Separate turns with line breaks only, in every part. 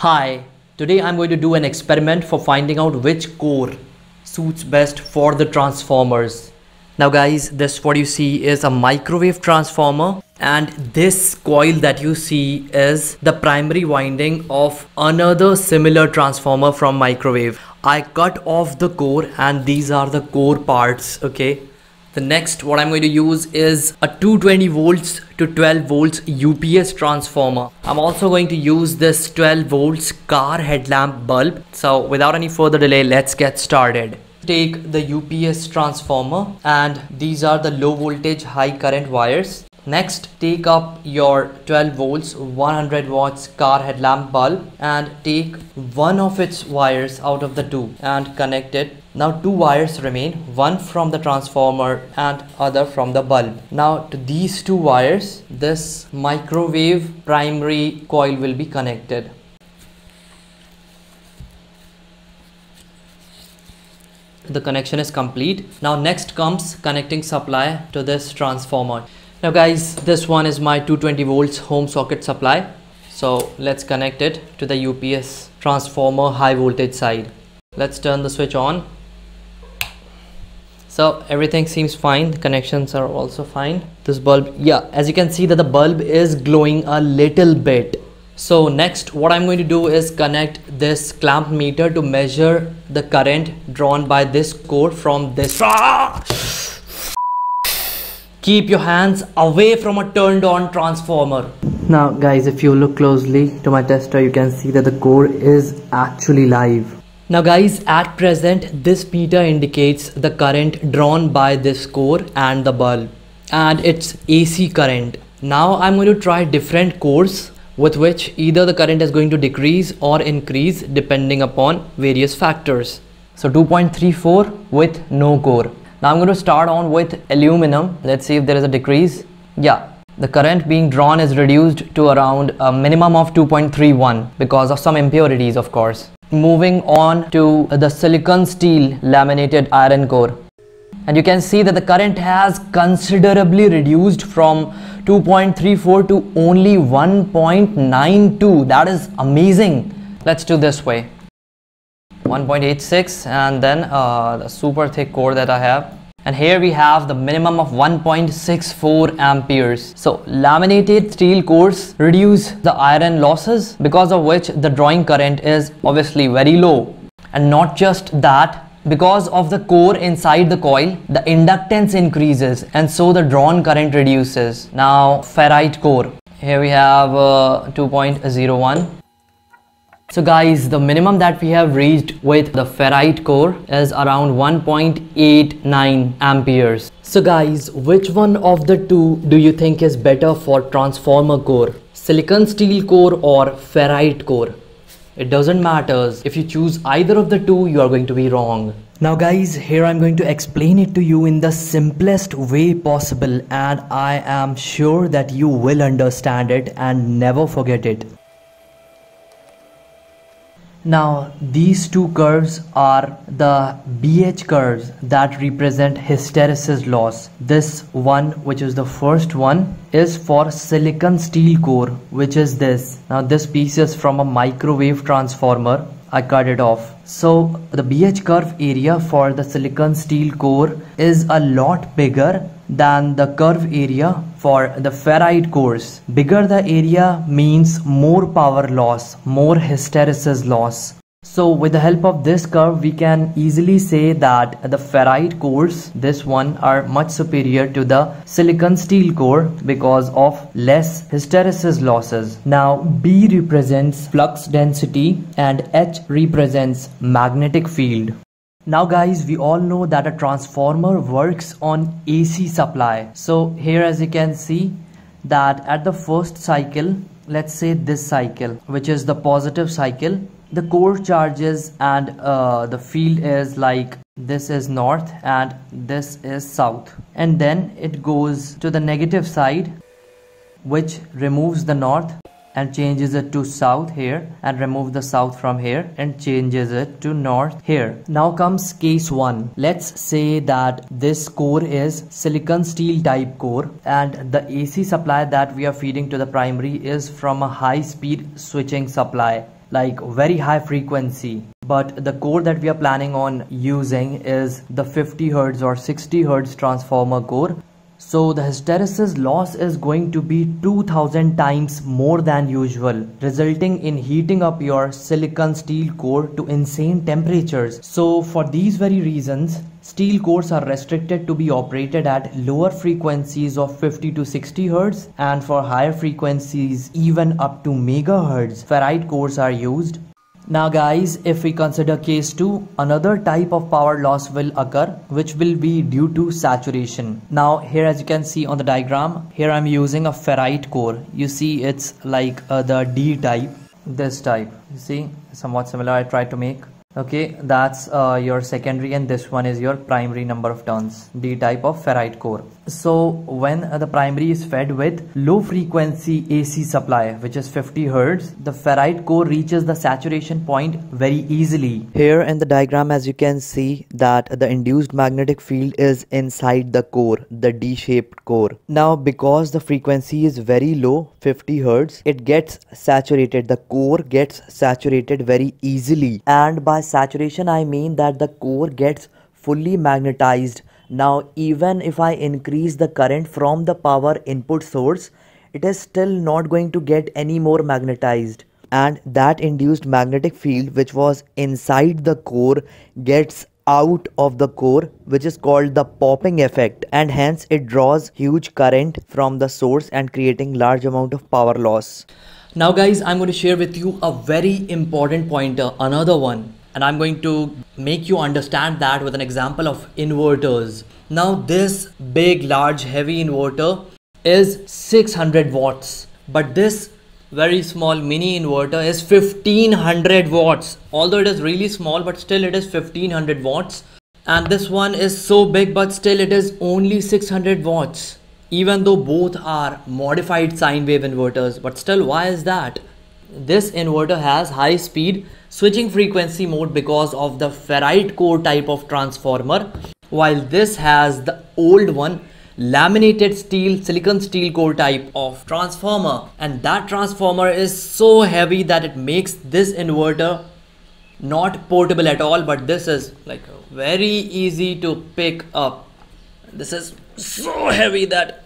Hi, today I'm going to do an experiment for finding out which core suits best for the transformers. Now guys, this what you see is a microwave transformer, and this coil that you see is the primary winding of another similar transformer from microwave. I cut off the core and these are the core parts, okay? The next what I'm going to use is a 220 volts to 12 volts UPS transformer. I'm also going to use this 12 volts car headlamp bulb. So without any further delay, let's get started. Take the UPS transformer and these are the low voltage high current wires. Next, take up your 12 volts 100 watts car headlamp bulb and take one of its wires out of the two and connect it. Now two wires remain, one from the transformer and other from the bulb. Now to these two wires, this microwave primary coil will be connected. The connection is complete. Now next comes connecting supply to this transformer. Now guys, this one is my 220 volts home socket supply. So let's connect it to the UPS transformer high voltage side. Let's turn the switch on. So everything seems fine. The connections are also fine. This bulb, yeah, as you can see that the bulb is glowing a little bit. So next what I'm going to do is connect this clamp meter to measure the current drawn by this core from this. Keep your hands away from a turned on transformer. Now guys, if you look closely to my tester, you can see that the core is actually live. Now guys, at present this meter indicates the current drawn by this core and the bulb, and it's AC current. Now I'm going to try different cores with which either the current is going to decrease or increase depending upon various factors. So 2.34 with no core. Now I'm going to start on with aluminum. Let's see if there is a decrease. Yeah, the current being drawn is reduced to around a minimum of 2.31 because of some impurities, of course. Moving on to the silicon steel laminated iron core. And you can see that the current has considerably reduced from 2.34 to only 1.92. That is amazing. Let's do this way. 1.86 and then the super thick core that I have, and here we have the minimum of 1.64 amperes. So laminated steel cores reduce the iron losses, because of which the drawing current is obviously very low. And not just that, because of the core inside the coil, the inductance increases and so the drawn current reduces. Now ferrite core, here we have 2.01. So guys, the minimum that we have reached with the ferrite core is around 1.89 amperes. So guys, which one of the two do you think is better for transformer core? Silicon steel core or ferrite core? It doesn't matter. If you choose either of the two, you are going to be wrong. Now guys, here I'm going to explain it to you in the simplest way possible, and I am sure that you will understand it and never forget it. Now these two curves are the BH curves that represent hysteresis loss. This one, which is the first one, is for silicon steel core, which is this. Now this piece is from a microwave transformer. I cut it off. So the BH curve area for the silicon steel core is a lot bigger than the curve area for the ferrite cores. Bigger the area means more power loss, more hysteresis loss. So with the help of this curve, we can easily say that the ferrite cores, this one, are much superior to the silicon steel core because of less hysteresis losses. Now B represents flux density and H represents magnetic field. Now guys, we all know that a transformer works on AC supply. So here, as you can see, that at the first cycle, let's say this cycle, which is the positive cycle, the core charges and the field is like this is north and this is south, and then it goes to the negative side, which removes the north and changes it to south here, and remove the south from here and changes it to north here. Now comes case 1. Let's say that this core is silicon steel type core and the AC supply that we are feeding to the primary is from a high speed switching supply. like very high frequency. But the core that we are planning on using is the 50 Hz or 60 Hz transformer core. So the hysteresis loss is going to be 2000 times more than usual, resulting in heating up your silicon steel core to insane temperatures. So for these very reasons, steel cores are restricted to be operated at lower frequencies of 50 to 60 Hz, and for higher frequencies even up to megahertz, ferrite cores are used. Now guys, if we consider case 2, another type of power loss will occur, which will be due to saturation. Now here, as you can see on the diagram, here I'm using a ferrite core. You see it's like the D type, this type. You see, somewhat similar I tried to make. Okay, that's your secondary, and this one is your primary number of turns, D type of ferrite core. So when the primary is fed with low frequency AC supply, which is 50 Hz, the ferrite core reaches the saturation point very easily. Here in the diagram, as you can see, that the induced magnetic field is inside the core, the D-shaped core. Now because the frequency is very low, 50 Hz, it gets saturated, the core gets saturated very easily. And by saturation I mean that the core gets fully magnetized. Now even if I increase the current from the power input source, it is still not going to get any more magnetized, and that induced magnetic field which was inside the core gets out of the core, which is called the popping effect, and hence it draws huge current from the source and creating large amount of power loss. Now guys, I'm going to share with you a very important pointer, another one, and I'm going to make you understand that with an example of inverters. Now this big, large, heavy inverter is 600 watts, but this very small mini inverter is 1500 watts. Although it is really small, but still it is 1500 watts. And this one is so big, but still it is only 600 watts. Even though both are modified sine wave inverters, but still, why is that? This inverter has high speed switching frequency mode because of the ferrite core type of transformer, while this has the old one, laminated steel, silicon steel core type of transformer, and that transformer is so heavy that it makes this inverter not portable at all. But this is like very easy to pick up. This is so heavy that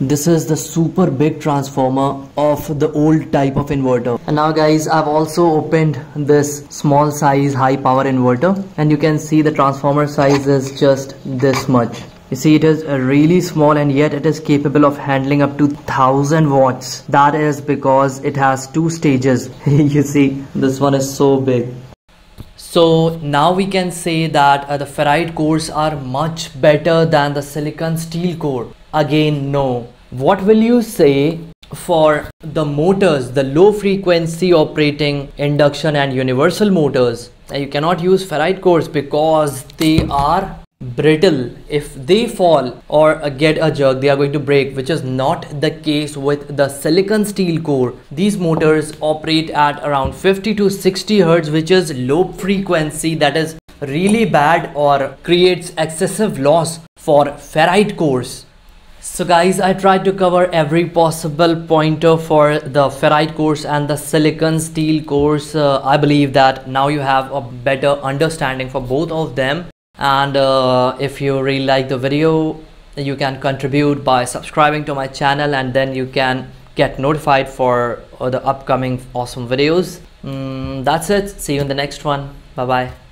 this is the super big transformer of the old type of inverter. And now guys, I've also opened this small size high power inverter, and you can see the transformer size is just this much. You see, it is really small, and yet it is capable of handling up to 1000 watts. That is because it has two stages. You see, this one is so big. So now we can say that the ferrite cores are much better than the silicon steel core. Again, no. What will you say for the motors, the low frequency operating induction and universal motors? You cannot use ferrite cores because they are brittle. If they fall or get a jerk, they are going to break, which is not the case with the silicon steel core. These motors operate at around 50 to 60 Hz, which is low frequency, that is really bad or creates excessive loss for ferrite cores. So guys, I tried to cover every possible pointer for the ferrite cores and the silicon steel cores. I believe that now you have a better understanding for both of them. And if you really like the video, you can contribute by subscribing to my channel, and then you can get notified for the upcoming awesome videos. That's it. See you in the next one. Bye bye.